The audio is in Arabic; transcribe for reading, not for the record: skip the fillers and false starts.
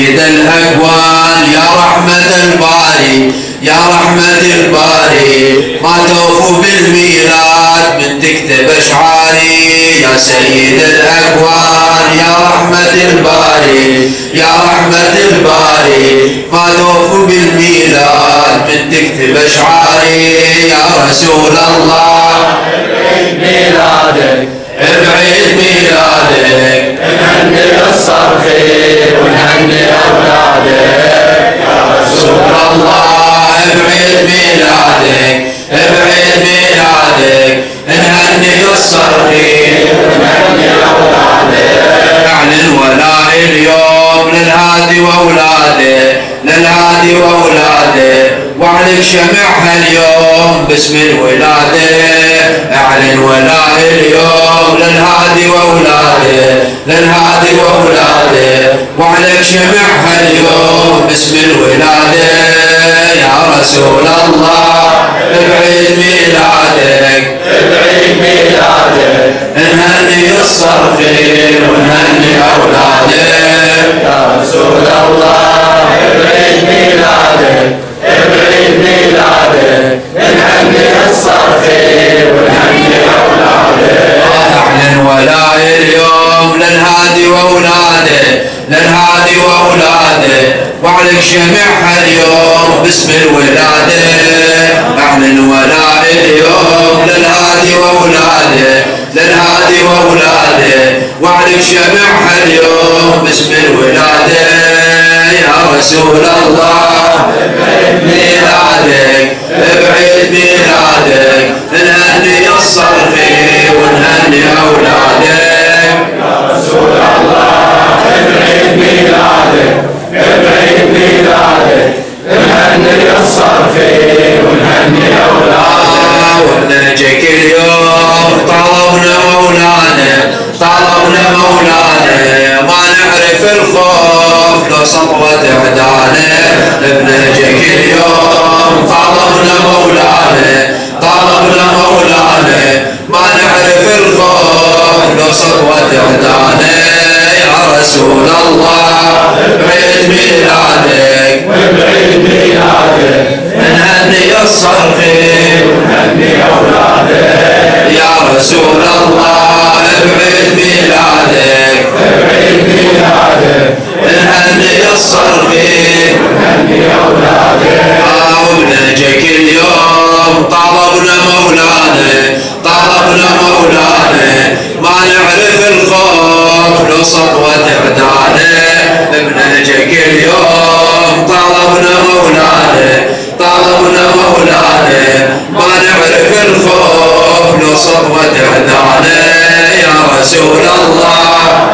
سيد الأكوان يا رحمة الباري يا رحمة الباري ما توفوا بالميلاد من تكتب أشعاري يا سيد الأكوان يا رحمة الباري يا رحمة الباري ما توفوا بالميلاد من تكتب أشعاري يا رسول الله بعيد ميلادك بعيد ميلادك نهني الصرخي ونهني أولادك يا رسول الله بعيد ميلادك بعيد ميلادك نهني الصرخي ونهني أولادك. اعلن ولاء اليوم للهادي واولاده للهادي واولاده واعلن شمعها اليوم باسم الولاده اعلن ولاء اليوم للهادي واولاده للهادي واولاده واعلن شمعها اليوم باسم الولاده يا رسول الله بعيد ميلادك بعيد ميلادك نهني الصرخي ونهني أولادك يا رسول الله بعيد ميلادك بعيد ميلادك نهني الصرخي ونهني أولادك. أعلن ولاء اليوم للهادي وأولاده للهادي وأولاده واعلن شمعها اليوم باسم الولادة أعلن ولاء اليوم للهادي وأولاده للهادي وأولاده واعلن شمعها اليوم باسم الولادة يا رسول الله بعيد ميلادك بعيد ميلادك نهني الصرخي ونهني أولادك يا رسول الله بعيد ميلادك بعيد ميلادك نهني الصرخي ونهني أولادك. ونجيك اليوم طلبنا مولانا طلبنا مولانا ما نعرف الخوف لو سطوة اعدانا بنجيك اليوم طلبنا مولانا طلبنا مولانا ما نعرف الخوف لو سطوة اعدانا يا رسول الله بعيد ميلادك وبعيد ميلادك نهني الصرخي ونهني أولادك يا رسول الله بعيد ميلادك بعيد ميلادك نهني الصرخي ونهني أولادك. ونجيك اليوم طلبنا مولانا طلبنا مولانا ما نعرف الخوف لو سطوة اعدانا بنجيك اليوم طلبنا مولانا طلبنا مولانا ما نعرف الخوف لو سطوة اعدانا يا رسول الله